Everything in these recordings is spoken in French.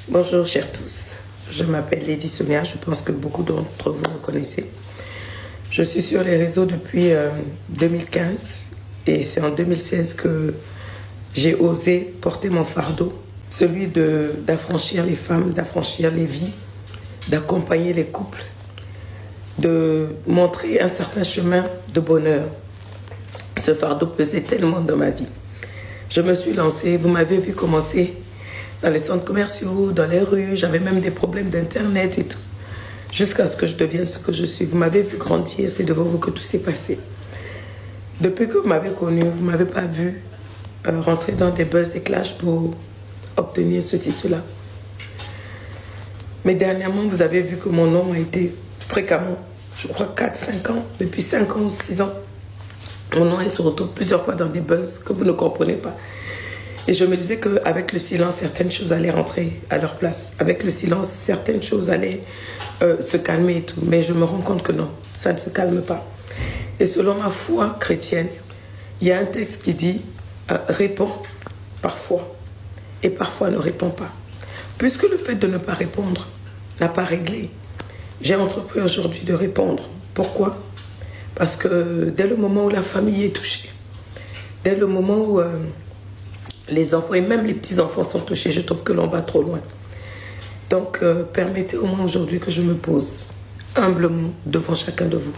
Bonjour chers tous, je m'appelle Lady Sonia, je pense que beaucoup d'entre vous me connaissez. Je suis sur les réseaux depuis 2015 et c'est en 2016 que j'ai osé porter mon fardeau, celui d'affranchir les femmes, d'affranchir les vies, d'accompagner les couples, de montrer un certain chemin de bonheur. Ce fardeau pesait tellement dans ma vie. Je me suis lancée, vous m'avez vu commencer dans les centres commerciaux, dans les rues, j'avais même des problèmes d'internet et tout, jusqu'à ce que je devienne ce que je suis. Vous m'avez vu grandir, c'est devant vous que tout s'est passé. Depuis que vous m'avez connu, vous ne m'avez pas vu rentrer dans des buzz, des clashs pour obtenir ceci, cela. Mais dernièrement, vous avez vu que mon nom a été fréquemment, je crois 4-5 ans, depuis 5 ans ou 6 ans, mon nom est se retrouve plusieurs fois dans des buzz que vous ne comprenez pas. Et je me disais qu'avec le silence, certaines choses allaient rentrer à leur place. Avec le silence, certaines choses allaient se calmer et tout. Mais je me rends compte que non, ça ne se calme pas. Et selon ma foi chrétienne, il y a un texte qui dit réponds parfois et parfois ne réponds pas. Puisque le fait de ne pas répondre n'a pas réglé, j'ai entrepris aujourd'hui de répondre. Pourquoi? Parce que dès le moment où la famille est touchée, dès le moment où les enfants et même les petits-enfants sont touchés, je trouve que l'on va trop loin. Donc, permettez au moins aujourd'hui que je me pose humblement devant chacun de vous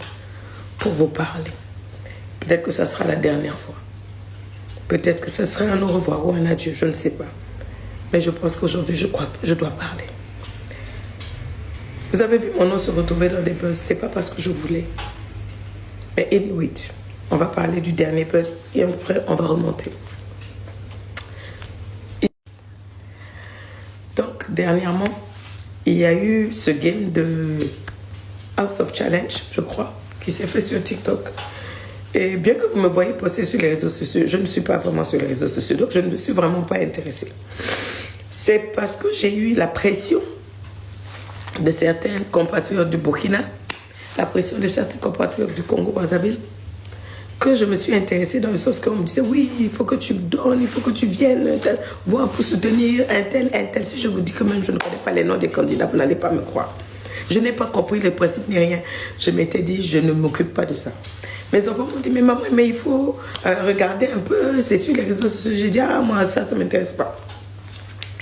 pour vous parler. Peut-être que ça sera la dernière fois. Peut-être que ça sera un au revoir ou un adieu, je ne sais pas. Mais je pense qu'aujourd'hui, je crois que je dois parler. Vous avez vu mon nom se retrouver dans des buzz, c'est pas parce que je voulais. Mais anyway, on va parler du dernier buzz et après, on va remonter. Donc, dernièrement, il y a eu ce game de House of Challenge, je crois, qui s'est fait sur TikTok. Et bien que vous me voyez poster sur les réseaux sociaux, je ne suis pas vraiment sur les réseaux sociaux, donc je ne me suis vraiment pas intéressée. C'est parce que j'ai eu la pression de certains compatriotes du Burkina, la pression de certains compatriotes du Congo-Brazzaville, que je me suis intéressée dans le sens qu'on me disait oui, il faut que tu donnes, il faut que tu viennes voir pour soutenir un tel, un tel. Si je vous dis que même je ne connais pas les noms des candidats, vous n'allez pas me croire. Je n'ai pas compris les principes ni rien. Je m'étais dit, je ne m'occupe pas de ça. Mes enfants m'ont dit, mais maman, mais il faut regarder un peu, c'est sur les réseaux sociaux. J'ai dit, ah, moi, ça ne m'intéresse pas.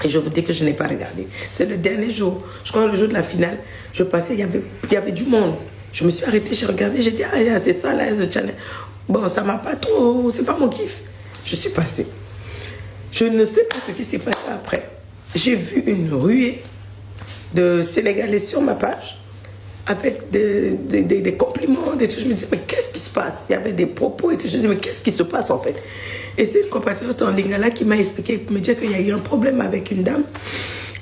Et je vous dis que je n'ai pas regardé. C'est le dernier jour, je crois le jour de la finale, je passais, il y avait du monde. Je me suis arrêtée, j'ai regardé, j'ai dit, ah, c'est ça là, The Channel. Bon, ça m'a pas trop, c'est pas mon kiff. Je suis passée. Je ne sais pas ce qui s'est passé après. J'ai vu une ruée de Sénégalais sur ma page avec des compliments, des trucs. Je me disais, mais qu'est-ce qui se passe? Il y avait des propos et tout. Je me disais, mais qu'est-ce qui se passe en fait? Et c'est une compatriote en Lingala qui m'a expliqué, qui me dit qu'il y a eu un problème avec une dame.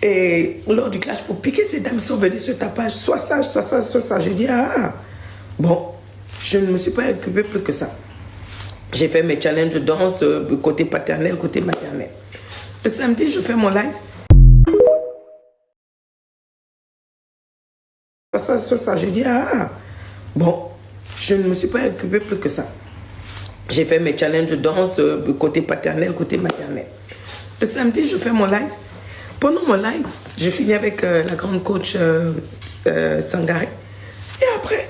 Et lors du clash, pour piquer, ces dames sont venues sur ta page. Sois sage, sois sage, sois sage. J'ai dit, ah, bon. Je ne me suis pas occupée plus que ça. J'ai fait mes challenges de danse, côté paternel, côté maternel. Le samedi, je fais mon live. Ça, j'ai dit, ah, bon, je ne me suis pas occupée plus que ça. J'ai fait mes challenges de danse, côté paternel, côté maternel. Le samedi, je fais mon live. Pendant mon live, je finis avec la grande coach Sangaré. Et après,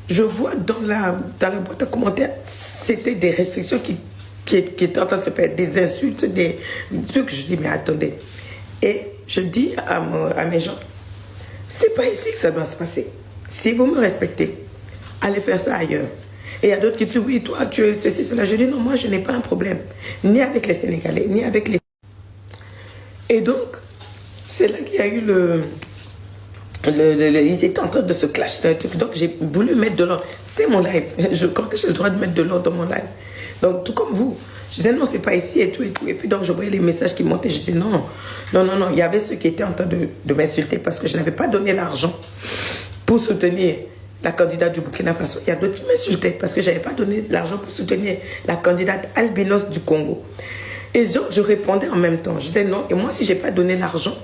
je vois dans la boîte à commentaires, c'était des restrictions qui étaient en train de se faire, des insultes, des trucs. Je dis, mais attendez. Et je dis à mes gens, c'est pas ici que ça doit se passer. Si vous me respectez, allez faire ça ailleurs. Et il y a d'autres qui disent, oui, toi, tu es ceci, cela. Je dis, non, moi, je n'ai pas un problème. Ni avec les Sénégalais, ni avec les... Et donc, c'est là qu'il y a eu ils étaient en train de se clasher. Donc, j'ai voulu mettre de l'ordre. C'est mon live. Je crois que j'ai le droit de mettre de l'ordre dans mon live. Donc, tout comme vous. Je disais, non, c'est pas ici et tout et tout. Et puis, donc, je voyais les messages qui montaient. Je disais, non, non, non, non. Il y avait ceux qui étaient en train de m'insulter parce que je n'avais pas donné l'argent pour soutenir la candidate du Burkina Faso. Il y a d'autres qui m'insultaient parce que je n'avais pas donné l'argent pour soutenir la candidate albinos du Congo. Et donc, je répondais en même temps. Je disais, non. Et moi, si je n'ai pas donné l'argent,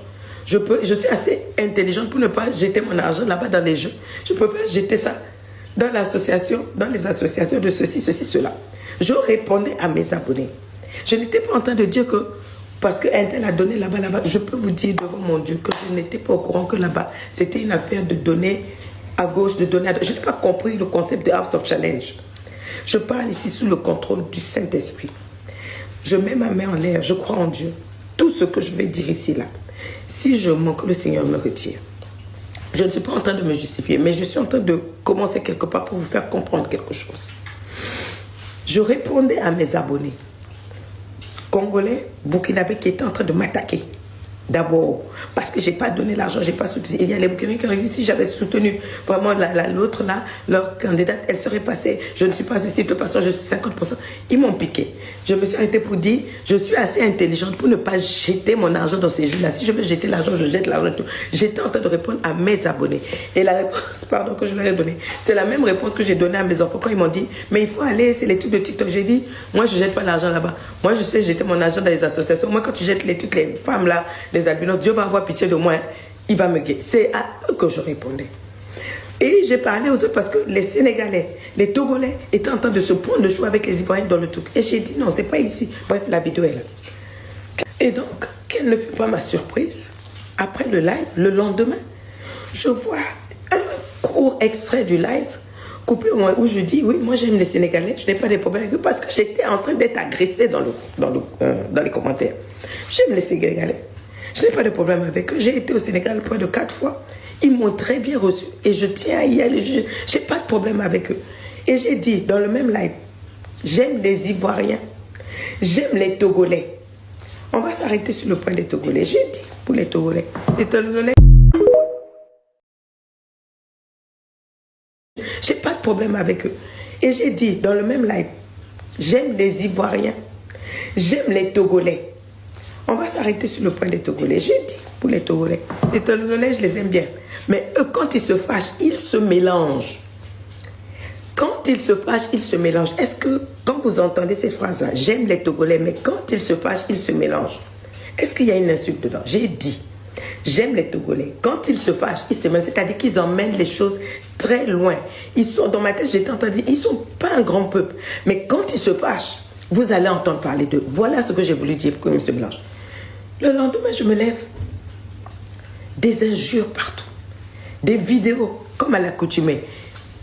je suis assez intelligente pour ne pas jeter mon argent là-bas dans les jeux. Je préfère jeter ça dans l'association, dans les associations de ceci, ceci, cela. Je répondais à mes abonnés. Je n'étais pas en train de dire que parce qu'un tel a donné là-bas. Je peux vous dire devant mon Dieu que je n'étais pas au courant que là-bas, c'était une affaire de donner à gauche, de donner à droite. Je n'ai pas compris le concept de House of Challenge. Je parle ici sous le contrôle du Saint-Esprit. Je mets ma main en l'air, je crois en Dieu. Tout ce que je vais dire ici, là, si je manque, le Seigneur me retire. Je ne suis pas en train de me justifier, mais je suis en train de commencer quelque part pour vous faire comprendre quelque chose. Je répondais à mes abonnés congolais, burkinabés qui étaient en train de m'attaquer. D'abord, parce que je n'ai pas donné l'argent, je n'ai pas soutenu. Il y a les Burkinabés qui ont dit, si j'avais soutenu vraiment l'autre là, leur candidate, elle serait passée. Je ne suis pas ceci, de toute façon, je suis 50%. Ils m'ont piqué. Je me suis arrêtée pour dire, je suis assez intelligente pour ne pas jeter mon argent dans ces jeux-là. Si je veux jeter l'argent, je jette l'argent. J'étais en train de répondre à mes abonnés. Et la réponse, pardon, que je leur ai donnée, c'est la même réponse que j'ai donnée à mes enfants quand ils m'ont dit, mais il faut aller, c'est les trucs de TikTok. J'ai dit, moi, je ne jette pas l'argent là-bas. Moi, je sais jeter mon argent dans les associations. Moi, quand tu jettes les trucs, les femmes là, les albinos, Dieu va avoir pitié de moi, hein. Il va me guérir. C'est à eux que je répondais. Et j'ai parlé aux autres parce que les Sénégalais, les Togolais étaient en train de se prendre le choix avec les Ivoiriens dans le truc. Et j'ai dit non, c'est pas ici. Bref, la vidéo est là. Et donc, quelle ne fut pas ma surprise? Après le live, le lendemain, je vois un court extrait du live coupé au moins où je dis oui, moi j'aime les Sénégalais, je n'ai pas de problème avec eux parce que j'étais en train d'être agressée dans les commentaires. J'aime les Sénégalais. Je n'ai pas de problème avec eux. J'ai été au Sénégal près de 4 fois. Ils m'ont très bien reçu. Et je tiens à y aller. Je n'ai pas de problème avec eux. Et j'ai dit dans le même live, j'aime les Ivoiriens. J'aime les Togolais. On va s'arrêter sur le point des Togolais. J'ai dit pour les Togolais. Les Togolais, j'ai pas de problème avec eux. Et j'ai dit dans le même live, j'aime les Ivoiriens. J'aime les Togolais. On va s'arrêter sur le point des Togolais. J'ai dit pour les Togolais. Les Togolais, je les aime bien. Mais eux, quand ils se fâchent, ils se mélangent. Quand ils se fâchent, ils se mélangent. Est-ce que, quand vous entendez cette phrase-là, j'aime les Togolais, mais quand ils se fâchent, ils se mélangent. Est-ce qu'il y a une insulte dedans? J'ai dit, j'aime les Togolais. Quand ils se fâchent, ils se mélangent. C'est-à-dire qu'ils emmènent les choses très loin. Ils sont, dans ma tête, j'étais en train de dire, ils ne sont pas un grand peuple. Mais quand ils se fâchent, vous allez entendre parler d'eux. Voilà ce que j'ai voulu dire pour qu'ils se mélangent. Le lendemain, je me lève. Des injures partout. Des vidéos, comme à l'accoutumée.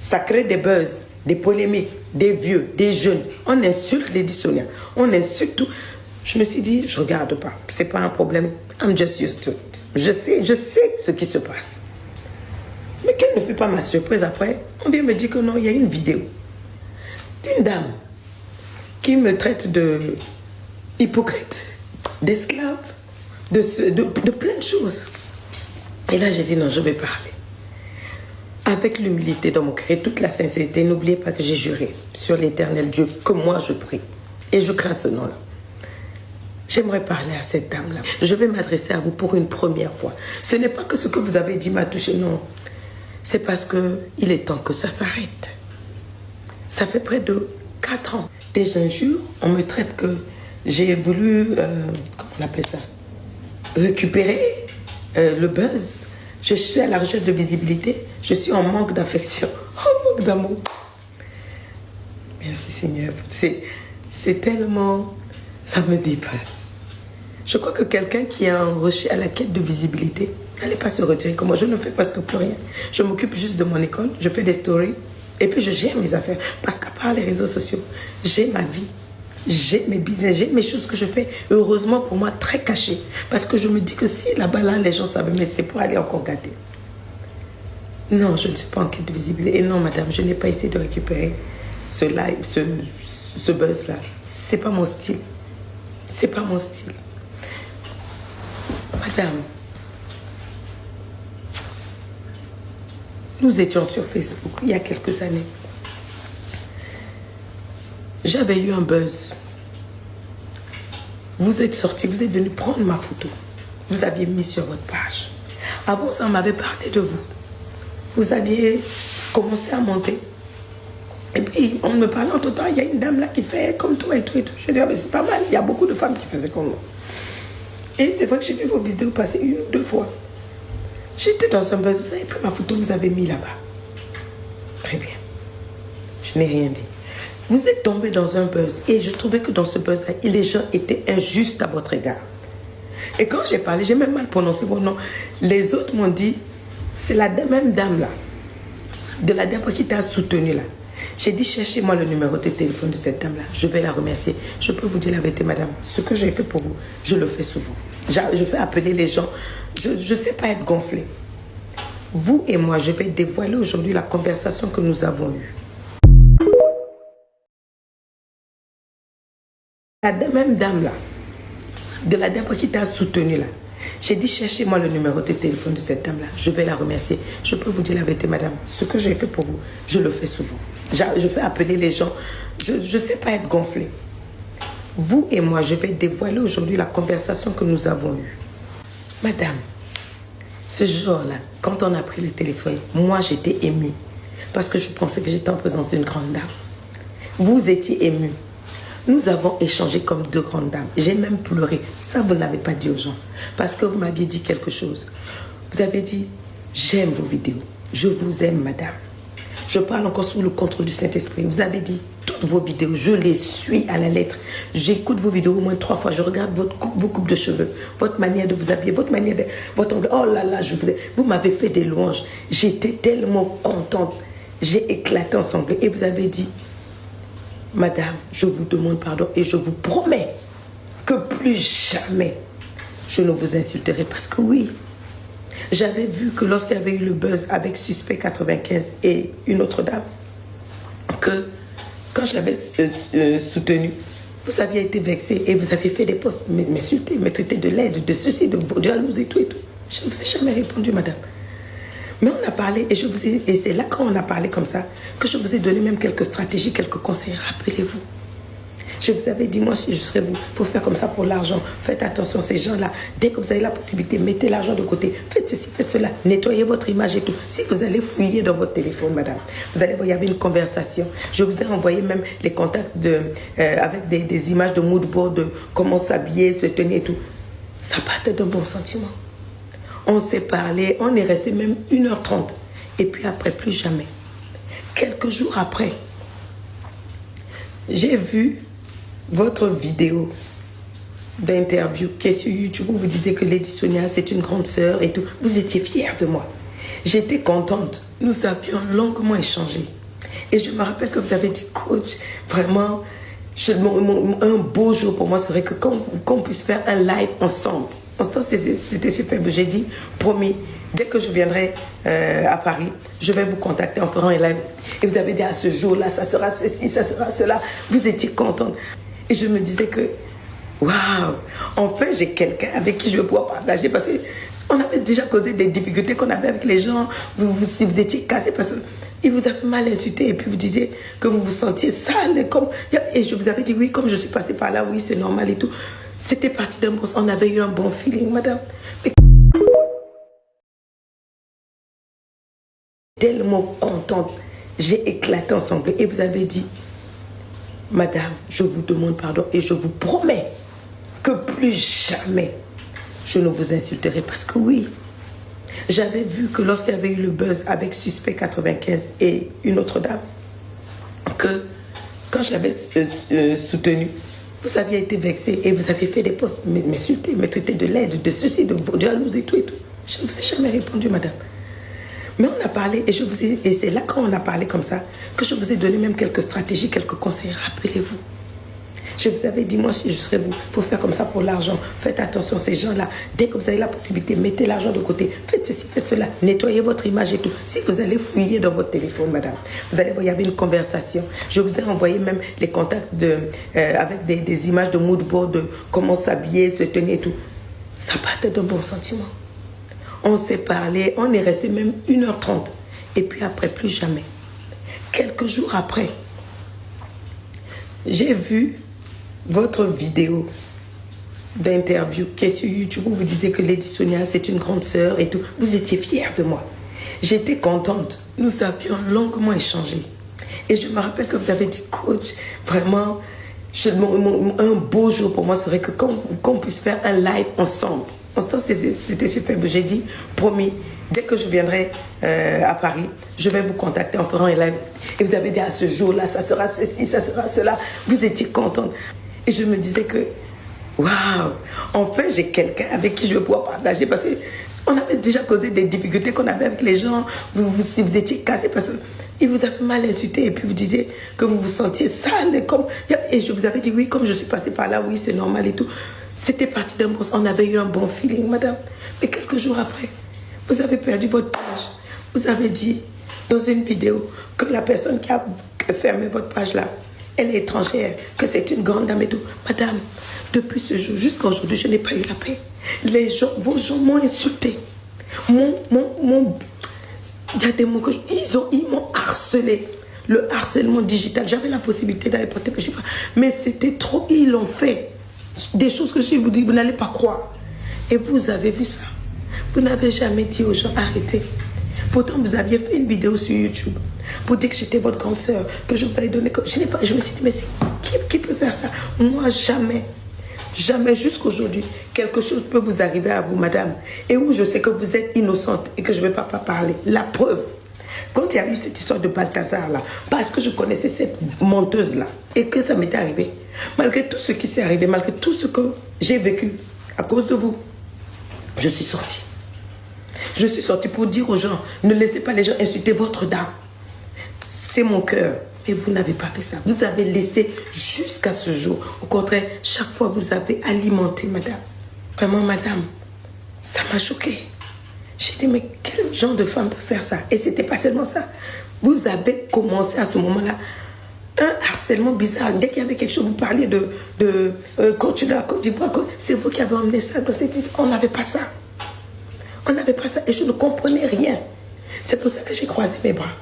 Ça crée des buzz, des polémiques, des vieux, des jeunes. On insulte les dissonants. On insulte tout. Je me suis dit, je ne regarde pas. Ce n'est pas un problème. I'm just used to it. Je sais ce qui se passe. Mais quelle ne fut pas ma surprise après? On vient me dire que non, il y a une vidéo d'une dame qui me traite de hypocrite, d'esclave, de plein de choses. Et là, j'ai dit non, je vais parler. Avec l'humilité dans mon cœur et toute la sincérité, n'oubliez pas que j'ai juré sur l'éternel Dieu que moi je prie. Et je crains ce nom-là. J'aimerais parler à cette dame-là. Je vais m'adresser à vous pour une première fois. Ce n'est pas que ce que vous avez dit m'a touché, non. C'est parce qu'il est temps que ça s'arrête. Ça fait près de 4 ans. Des injures, on me traite que j'ai voulu, comment on appelle ça, récupérer le buzz. Je suis à la recherche de visibilité. Je suis en manque d'affection, en manque d'amour. Merci Seigneur. C'est tellement... Ça me dépasse. Je crois que quelqu'un qui est à la quête de visibilité, n'allez pas se retirer comme moi. Je ne fais presque plus rien. Je m'occupe juste de mon école. Je fais des stories. Et puis je gère mes affaires. Parce qu'à part les réseaux sociaux, j'ai ma vie. J'ai mes business, j'ai mes choses que je fais, heureusement pour moi, très cachées. Parce que je me dis que si là-bas, là, les gens savent, mais c'est pour aller encore gâter. Non, je ne suis pas en quête de visibilité. Et non, madame, je n'ai pas essayé de récupérer ce live, ce buzz-là. C'est pas mon style. C'est pas mon style. Madame, nous étions sur Facebook il y a quelques années. J'avais eu un buzz. Vous êtes sorti, vous êtes venu prendre ma photo. Vous aviez mis sur votre page. Avant ça, on m'avait parlé de vous. Vous aviez commencé à monter. Et puis, on me parlait en tout temps, il y a une dame là qui fait comme toi et tout et tout. Je dis, ah, mais c'est pas mal, il y a beaucoup de femmes qui faisaient comme moi. Et c'est vrai que j'ai vu vos vidéos passer 1 ou 2 fois. J'étais dans un buzz, vous avez pris ma photo, vous avez mis là-bas. Très bien. Je n'ai rien dit. Vous êtes tombé dans un buzz et je trouvais que dans ce buzz-là, les gens étaient injustes à votre égard. Et quand j'ai parlé, j'ai même mal prononcé mon nom. Les autres m'ont dit, c'est la même dame là, de la dame qui t'a soutenu là. J'ai dit, cherchez-moi le numéro de téléphone de cette dame là. Je vais la remercier. Je peux vous dire la vérité, madame. Ce que j'ai fait pour vous, je le fais souvent. Je fais appeler les gens. Je ne sais pas être gonflée. Vous et moi, je vais dévoiler aujourd'hui la conversation que nous avons eue. La même dame là, de la dame qui t'a soutenu là. J'ai dit, cherchez-moi le numéro de téléphone de cette dame là. Je vais la remercier. Je peux vous dire la vérité, madame. Ce que j'ai fait pour vous, je le fais souvent. Je fais appeler les gens. Je ne sais pas être gonflée. Vous et moi, je vais dévoiler aujourd'hui la conversation que nous avons eue. Madame, ce jour-là, quand on a pris le téléphone, moi j'étais émue. Parce que je pensais que j'étais en présence d'une grande dame. Vous étiez émue. Nous avons échangé comme deux grandes dames. J'ai même pleuré. Ça, vous n'avez pas dit aux gens. Parce que vous m'aviez dit quelque chose. Vous avez dit, j'aime vos vidéos. Je vous aime, madame. Je parle encore sous le contrôle du Saint-Esprit. Vous avez dit, toutes vos vidéos, je les suis à la lettre. J'écoute vos vidéos au moins 3 fois. Je regarde vos coupes de cheveux, votre manière de vous habiller, votre manière de... Votre... Oh là là, vous m'avez fait des louanges. J'étais tellement contente. J'ai éclaté en sanglots. Et vous avez dit, madame, je vous demande pardon et je vous promets que plus jamais je ne vous insulterai. Parce que oui, j'avais vu que lorsqu'il y avait eu le buzz avec Suspect 95 et une autre dame, que quand je l'avais soutenu, vous aviez été vexé et vous avez fait des posts, m'insulter, me traiter de laide, de ceci, de jalouse et tout et tout. Je ne vous ai jamais répondu, madame. Mais on a parlé et c'est là quand on a parlé comme ça que je vous ai donné même quelques stratégies, quelques conseils. Rappelez-vous. Je vous avais dit, moi, je serai vous. Il faut faire comme ça pour l'argent. Faites attention, ces gens-là. Dès que vous avez la possibilité, mettez l'argent de côté. Faites ceci, faites cela. Nettoyez votre image et tout. Si vous allez fouiller dans votre téléphone, madame, vous allez voir, il y avait une conversation. Je vous ai envoyé même les contacts avec des images de mood board, de comment s'habiller, se tenir et tout. Ça partait d'un bon sentiment. On s'est parlé, on est resté même 1h30. Et puis après, plus jamais. Quelques jours après, j'ai vu votre vidéo d'interview qui est sur YouTube où vous disiez que Lady Sonia, c'est une grande sœur et tout. Vous étiez fière de moi. J'étais contente. Nous avions longuement échangé. Et je me rappelle que vous avez dit, coach, vraiment, un beau jour pour moi serait que qu'on puisse faire un live ensemble. En ce temps, c'était super. J'ai dit, promis, dès que je viendrai à Paris, je vais vous contacter en faisant un live. Et vous avez dit, à ce jour-là, ça sera ceci, ça sera cela. Vous étiez contente. Et je me disais que, waouh, enfin, j'ai quelqu'un avec qui je vais pouvoir partager. Parce qu'on avait déjà causé des difficultés qu'on avait avec les gens. Vous étiez cassés parce qu'ils vous avaient mal insulté. Et puis vous disiez que vous vous sentiez sale. Et je vous avais dit, oui, comme je suis passée par là, oui, c'est normal et tout. C'était parti d'un bon... On avait eu un bon feeling, madame. Mais... tellement contente. J'ai éclaté en sanglots. Et vous avez dit, madame, je vous demande pardon et je vous promets que plus jamais je ne vous insulterai. Parce que oui, j'avais vu que lorsqu'il y avait eu le buzz avec Suspect 95 et une autre dame, que quand je l'avais soutenu, vous aviez été vexé et vous avez fait des posts, m'insulter, me traiter de laide, de ceci, de jalouse et tout et tout. Je ne vous ai jamais répondu, madame. Mais on a parlé et c'est là quand on a parlé comme ça que je vous ai donné même quelques stratégies, quelques conseils. Rappelez-vous. Je vous avais dit, moi, je serai vous. Il faut faire comme ça pour l'argent. Faites attention, ces gens-là. Dès que vous avez la possibilité, mettez l'argent de côté. Faites ceci, faites cela. Nettoyez votre image et tout. Si vous allez fouiller dans votre téléphone, madame, vous allez voir, il y avait une conversation. Je vous ai envoyé même les contacts avec des images de mood board, de comment s'habiller, se tenir et tout. Ça partait d'un bon sentiment. On s'est parlé, on est resté même 1h30. Et puis après, plus jamais. Quelques jours après, j'ai vu votre vidéo d'interview qui est sur YouTube où vous disiez que Lady Sonia, c'est une grande sœur et tout. Vous étiez fière de moi. J'étais contente. Nous avions longuement échangé. Et je me rappelle que vous avez dit, coach, vraiment, un beau jour pour moi serait que qu'on puisse faire un live ensemble. En ce temps, c'était super. J'ai dit, promis, dès que je viendrai à Paris, je vais vous contacter en faisant un live. Et vous avez dit, à ce jour-là, ça sera ceci, ça sera cela. Vous étiez contente. Et je me disais que, Waouh! Enfin, j'ai quelqu'un avec qui je vais pouvoir partager parce qu'on avait déjà causé des difficultés qu'on avait avec les gens. Vous étiez cassés parce qu'ils vous avaient mal insulté et puis vous disiez que vous vous sentiez sale. Et je vous avais dit oui, comme je suis passée par là, oui, c'est normal et tout. C'était parti d'un bon... On avait eu un bon feeling, madame. Mais quelques jours après, vous avez perdu votre page. Vous avez dit dans une vidéo que la personne qui a fermé votre page là, elle est étrangère, que c'est une grande dame et tout. Madame, depuis ce jour jusqu'à aujourd'hui, je n'ai pas eu la paix. Les gens, vos gens m'ont insulté. Il y a des mots que ils m'ont harcelé. Le harcèlement digital, j'avais la possibilité d'aller porter plainte, mais c'était trop. Ils l'ont fait. Des choses que je vous dis, vous n'allez pas croire. Et vous avez vu ça. Vous n'avez jamais dit aux gens arrêtez. Pourtant, vous aviez fait une vidéo sur YouTube pour dire que j'étais votre grande sœur, que je vous avais donné. Je me suis dit, mais qui peut faire ça? Moi, jamais. Jamais jusqu'aujourd'hui, quelque chose peut vous arriver à vous, madame. Et où je sais que vous êtes innocente et que je ne vais pas parler. La preuve, quand il y a eu cette histoire de Balthazar là, parce que je connaissais cette menteuse là et que ça m'était arrivé, malgré tout ce qui s'est arrivé, malgré tout ce que j'ai vécu à cause de vous, je suis sortie. Je suis sortie pour dire aux gens, ne laissez pas les gens insulter votre dame. C'est mon cœur. Et vous n'avez pas fait ça. Vous avez laissé jusqu'à ce jour. Au contraire, chaque fois, vous avez alimenté, madame. Vraiment, madame, ça m'a choquée. J'ai dit, mais quel genre de femme peut faire ça? Et ce n'était pas seulement ça. Vous avez commencé à ce moment-là un harcèlement bizarre. Dès qu'il y avait quelque chose, vous parliez de coach de la Côte d'Ivoire. C'est vous qui avez emmené ça dans cette histoire. On n'avait pas ça. On n'avait pas ça. Et je ne comprenais rien. C'est pour ça que j'ai croisé mes bras.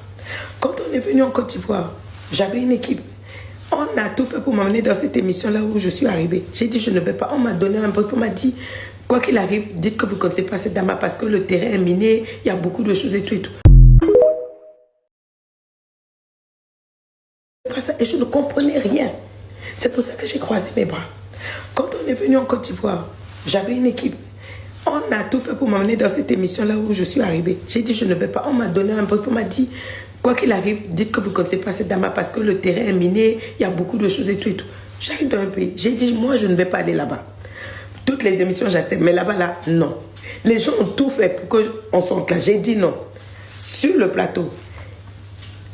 Quand on est venu en Côte d'Ivoire, j'avais une équipe. On a tout fait pour m'amener dans cette émission-là où je suis arrivée. J'ai dit, je ne vais pas. On m'a donné un brief. On m'a dit, quoi qu'il arrive, dites que vous ne connaissez pas cette dame parce que le terrain est miné, il y a beaucoup de choses et tout et tout. Et je ne comprenais rien. C'est pour ça que j'ai croisé mes bras. Quand on est venu en Côte d'Ivoire, j'avais une équipe. On a tout fait pour m'amener dans cette émission-là où je suis arrivée. J'ai dit, je ne vais pas. On m'a donné un brief. On m'a dit, quoi qu'il arrive, dites que vous ne connaissez pas cette dame parce que le terrain est miné, il y a beaucoup de choses et tout et tout. J'arrive dans un pays. J'ai dit, moi, je ne vais pas aller là-bas. Toutes les émissions, j'accepte. Mais là-bas, là, non. Les gens ont tout fait pour qu'on sorte là. J'ai dit non. Sur le plateau,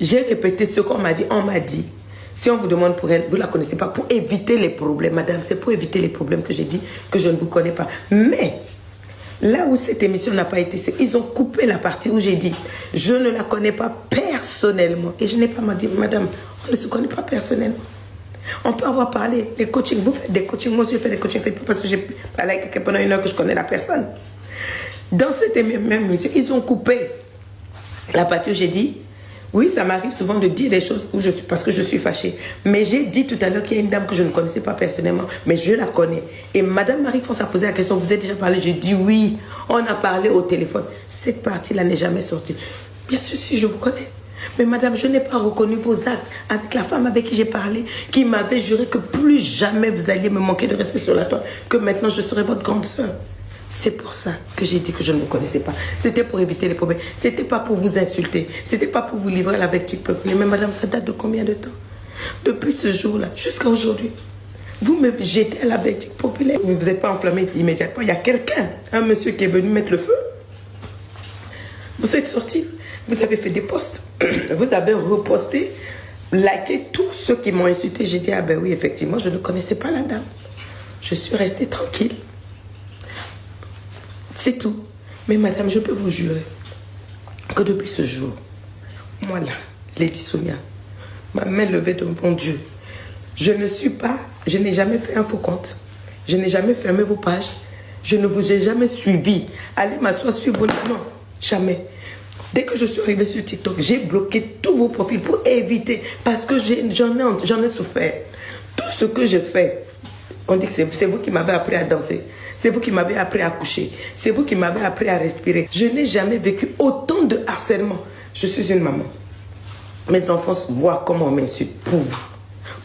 j'ai répété ce qu'on m'a dit. On m'a dit, si on vous demande pour elle, vous ne la connaissez pas. Pour éviter les problèmes, madame, c'est pour éviter les problèmes que j'ai dit que je ne vous connais pas. Mais là où cette émission n'a pas été, ils ont coupé la partie où j'ai dit, je ne la connais pas personnellement. Et je n'ai pas dit, madame, on ne se connaît pas personnellement. On peut avoir parlé, les coachings, vous faites des coachings, moi aussi je fais des coachings, c'est pas parce que j'ai parlé avec quelqu'un pendant une heure que je connais la personne. Dans cette même émission, ils ont coupé la partie où j'ai dit, oui, ça m'arrive souvent de dire des choses où parce que je suis fâchée. Mais j'ai dit tout à l'heure qu'il y a une dame que je ne connaissais pas personnellement, mais je la connais. Et madame Marie-France a posé la question, vous avez déjà parlé? J'ai dit oui, on a parlé au téléphone. Cette partie-là n'est jamais sortie. Bien sûr, si je vous connais. Mais madame, je n'ai pas reconnu vos actes avec la femme avec qui j'ai parlé, qui m'avait juré que plus jamais vous alliez me manquer de respect sur la toile, que maintenant je serai votre grande soeur. C'est pour ça que j'ai dit que je ne vous connaissais pas. C'était pour éviter les problèmes. C'était pas pour vous insulter. C'était pas pour vous livrer à la vertu peuplée. Mais madame, ça date de combien de temps? Depuis ce jour-là, jusqu'à aujourd'hui. Vous me jetez à la vertu populaire. Vous n'êtes pas enflammé immédiatement. Il y a quelqu'un, un monsieur qui est venu mettre le feu. Vous êtes sorti. Vous avez fait des posts. Vous avez reposté, liké tous ceux qui m'ont insulté. J'ai dit, ah ben oui, effectivement, je ne connaissais pas la dame. Je suis restée tranquille. C'est tout. Mais madame, je peux vous jurer que depuis ce jour, moi là, Lady Sonia, ma main levée devant Dieu, je n'ai jamais fait un faux compte. Je n'ai jamais fermé vos pages. Je ne vous ai jamais suivi. Allez m'asseoir sur vos... Non, jamais. Dès que je suis arrivée sur TikTok, j'ai bloqué tous vos profils pour éviter, parce que j'en ai souffert. Tout ce que je fais, on dit que c'est vous qui m'avez appris à danser. C'est vous qui m'avez appris à coucher. C'est vous qui m'avez appris à respirer. Je n'ai jamais vécu autant de harcèlement. Je suis une maman. Mes enfants voient comment on m'insulte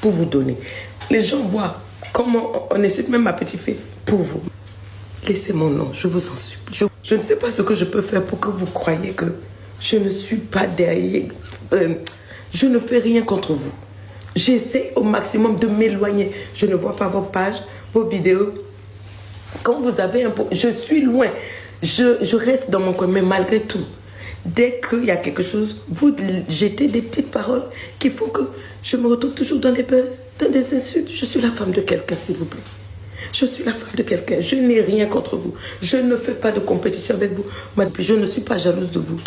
pour vous donner. Les gens voient comment on insulte même ma petite fille pour vous. Laissez mon nom, je vous en supplie. Je ne sais pas ce que je peux faire pour que vous croyiez que je ne suis pas derrière. Je ne fais rien contre vous. J'essaie au maximum de m'éloigner. Je ne vois pas vos pages. vos vidéos. Quand vous avez un... Je suis loin. Je reste dans mon coin, mais malgré tout, dès qu'il y a quelque chose, vous jetez des petites paroles qui font que je me retrouve toujours dans des buzz, dans des insultes. Je suis la femme de quelqu'un, s'il vous plaît. Je suis la femme de quelqu'un. Je n'ai rien contre vous. Je ne fais pas de compétition avec vous. Je ne suis pas jalouse de vous.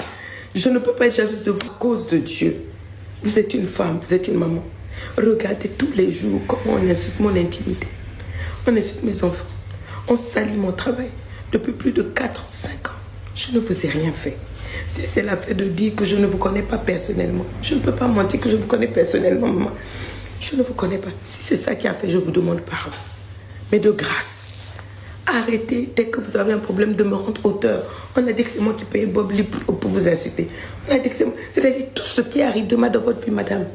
Je ne peux pas être jalouse de vous à cause de Dieu. Vous êtes une femme, vous êtes une maman. Regardez tous les jours comment on insulte mon intimité. On insulte mes enfants. On salit mon travail. Depuis plus de 4 ans, 5 ans, je ne vous ai rien fait. Si c'est la fait de dire que je ne vous connais pas personnellement, je ne peux pas mentir que je vous connais personnellement, maman. Je ne vous connais pas. Si c'est ça qui a fait, je vous demande pardon. Mais de grâce, arrêtez dès que vous avez un problème de me rendre auteur. On a dit que c'est moi qui paye Bob Lee pour vous insulter. On a dit que c'est moi. C'est-à-dire tout ce qui arrive demain dans votre vie, madame,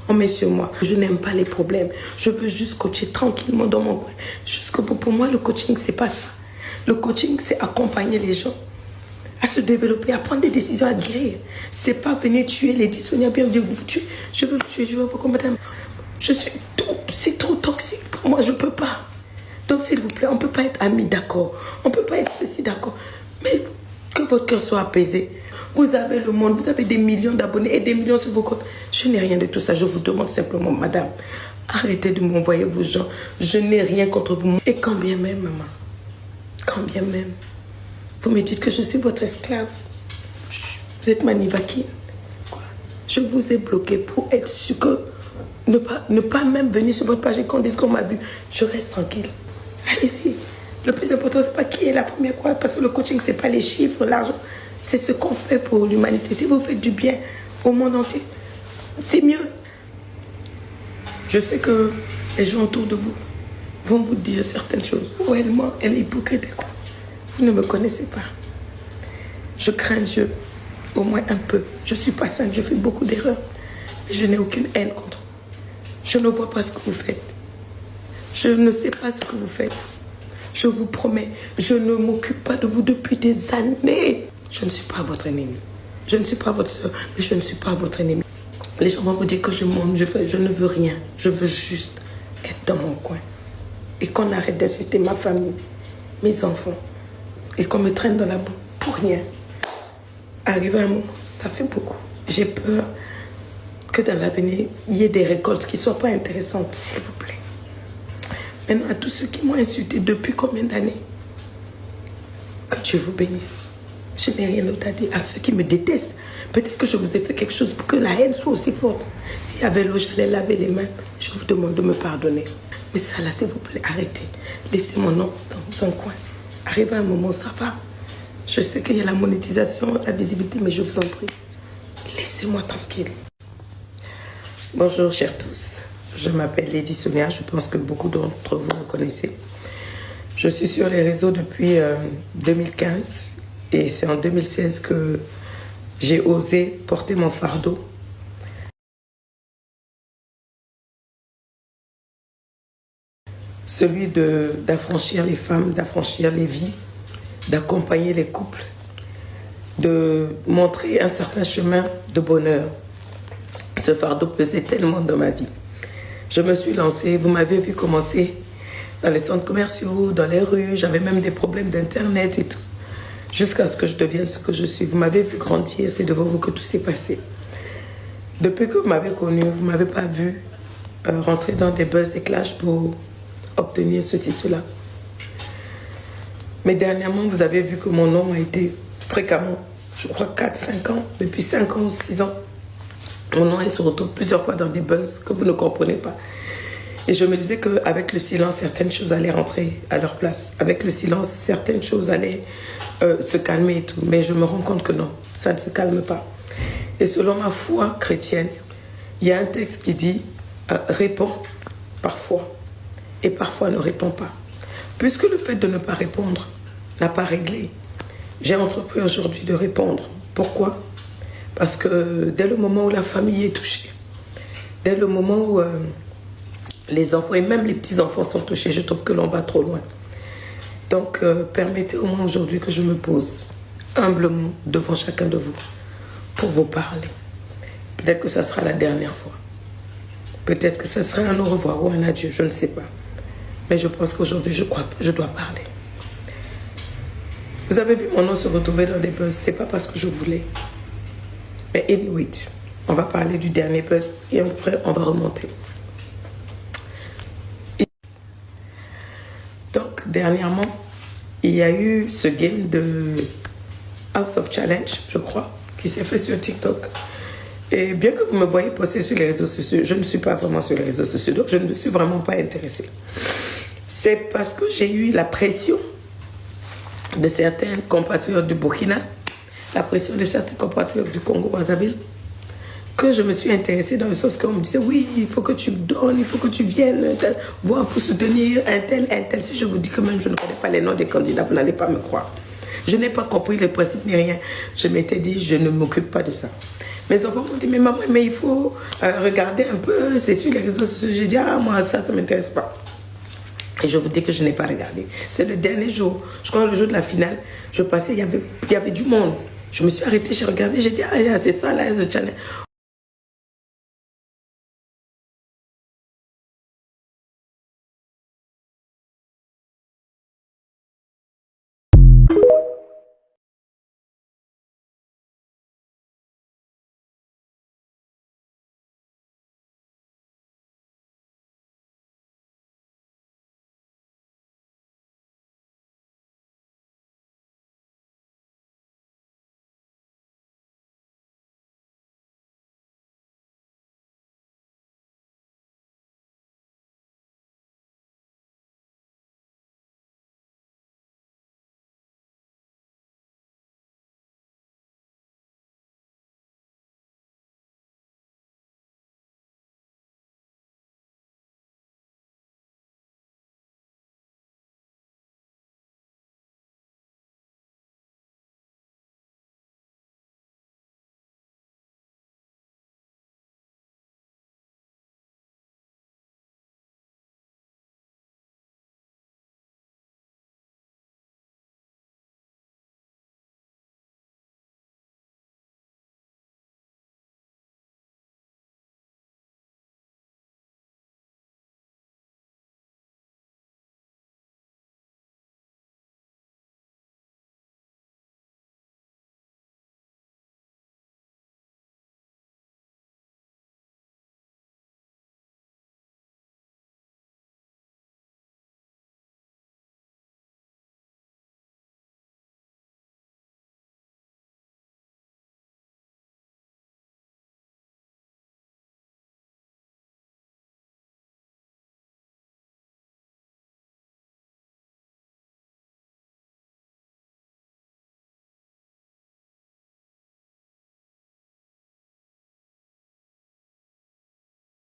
on met sur moi. Je n'aime pas les problèmes. Je veux juste coacher tranquillement dans mon coin. Jusqu'au bout. Pour moi, le coaching, c'est pas ça. Le coaching, c'est accompagner les gens à se développer, à prendre des décisions, à guérir. C'est pas venir tuer les dissonants, bien dire vous tuez. Je veux vous tuer, je veux vous combattre. Je suis tout, c'est trop toxique pour moi, je peux pas. Donc s'il vous plaît, on peut pas être amis, d'accord. On peut pas être ceci, d'accord. Mais que votre cœur soit apaisé. Vous avez le monde, vous avez des millions d'abonnés et des millions sur vos comptes. Je n'ai rien de tout ça, je vous demande simplement, madame, arrêtez de m'envoyer vos gens. Je n'ai rien contre vous. Et quand bien même, maman, quand bien même, vous me dites que je suis votre esclave. Vous êtes ma Nivakine. Je vous ai bloqué pour être sûr que ne pas même venir sur votre page et qu'on dise qu'on m'a vu. Je reste tranquille. Allez-y. Le plus important, c'est pas qui est la première quoi. Parce que le coaching, c'est pas les chiffres, l'argent. C'est ce qu'on fait pour l'humanité. Si vous faites du bien au monde entier, c'est mieux. Je sais que les gens autour de vous vont vous dire certaines choses. Oh, elle ment, elle est hypocrite. Quoi. Vous ne me connaissez pas. Je crains Dieu, au moins un peu. Je ne suis pas sainte, je fais beaucoup d'erreurs. Mais je n'ai aucune haine contre vous. Je ne vois pas ce que vous faites. Je ne sais pas ce que vous faites. Je vous promets, je ne m'occupe pas de vous depuis des années. Je ne suis pas votre ennemi. Je ne suis pas votre soeur, mais je ne suis pas votre ennemi. Les gens vont vous dire que je monte, je ne veux rien. Je veux juste être dans mon coin. Et qu'on arrête d'insulter ma famille, mes enfants. Et qu'on me traîne dans la boue pour rien. Arrivé à un moment, ça fait beaucoup. J'ai peur que dans l'avenir, il y ait des récoltes qui ne soient pas intéressantes, s'il vous plaît. Maintenant, à tous ceux qui m'ont insulté depuis combien d'années, que Dieu vous bénisse. Je n'ai rien d'autre à dire. À ceux qui me détestent, peut-être que je vous ai fait quelque chose pour que la haine soit aussi forte. S'il y avait l'eau, j'allais laver les mains. Je vous demande de me pardonner. Mais ça là, s'il vous plaît, arrêtez. Laissez mon nom dans son coin. Arrive à un moment, ça va. Je sais qu'il y a la monétisation, la visibilité, mais je vous en prie. Laissez-moi tranquille. Bonjour, chers tous. Je m'appelle Lady Sonia. Je pense que beaucoup d'entre vous me connaissez. Je suis sur les réseaux depuis 2015. Et c'est en 2016 que j'ai osé porter mon fardeau. Celui d'affranchir les femmes, d'affranchir les vies, d'accompagner les couples, de montrer un certain chemin de bonheur. Ce fardeau pesait tellement dans ma vie. Je me suis lancée, vous m'avez vu commencer dans les centres commerciaux, dans les rues, j'avais même des problèmes d'internet et tout. Jusqu'à ce que je devienne ce que je suis. Vous m'avez vu grandir, c'est devant vous que tout s'est passé. Depuis que vous m'avez connu, vous ne m'avez pas vu rentrer dans des buzz, des clashs pour obtenir ceci, cela. Mais dernièrement, vous avez vu que mon nom a été fréquemment, je crois 4-5 ans, depuis 5 ans ou 6 ans, mon nom est se retrouve plusieurs fois dans des buzz que vous ne comprenez pas. Et je me disais qu'avec le silence, certaines choses allaient rentrer à leur place. Avec le silence, certaines choses allaient se calmer et tout. Mais je me rends compte que non, ça ne se calme pas. Et selon ma foi chrétienne, il y a un texte qui dit réponds parfois et parfois ne réponds pas. Puisque le fait de ne pas répondre n'a pas réglé, j'ai entrepris aujourd'hui de répondre. Pourquoi? Parce que dès le moment où la famille est touchée, dès le moment où les enfants et même les petits-enfants sont touchés, je trouve que l'on va trop loin. Donc, permettez au moins aujourd'hui que je me pose humblement devant chacun de vous pour vous parler. Peut-être que ça sera la dernière fois. Peut-être que ça sera un au revoir ou un adieu, je ne sais pas. Mais je pense qu'aujourd'hui, je dois parler. Vous avez vu mon nom se retrouver dans des buzz. C'est pas parce que je voulais. Mais anyway, on va parler du dernier buzz et après, on va remonter. Donc, dernièrement, il y a eu ce game de House of Challenge, je crois, qui s'est fait sur TikTok. Et bien que vous me voyez poster sur les réseaux sociaux, je ne suis pas vraiment sur les réseaux sociaux, donc je ne me suis vraiment pas intéressée. C'est parce que j'ai eu la pression de certains compatriotes du Burkina, la pression de certains compatriotes du Congo-Brazzaville, que je me suis intéressée dans le sens qu'on me disait, oui, il faut que tu me donnes, il faut que tu viennes voir pour soutenir un tel, un tel. Si je vous dis que même je ne connais pas les noms des candidats, vous n'allez pas me croire. Je n'ai pas compris les principes ni rien. Je m'étais dit, je ne m'occupe pas de ça. Mes enfants m'ont dit, mais maman, mais il faut regarder un peu, c'est sur les réseaux sociaux. J'ai dit, ah, moi, ça ne m'intéresse pas. Et je vous dis que je n'ai pas regardé. C'est le dernier jour, je crois le jour de la finale, je passais, il y avait du monde. Je me suis arrêtée, j'ai regardé, j'ai dit, ah, c'est ça là, The Challenge.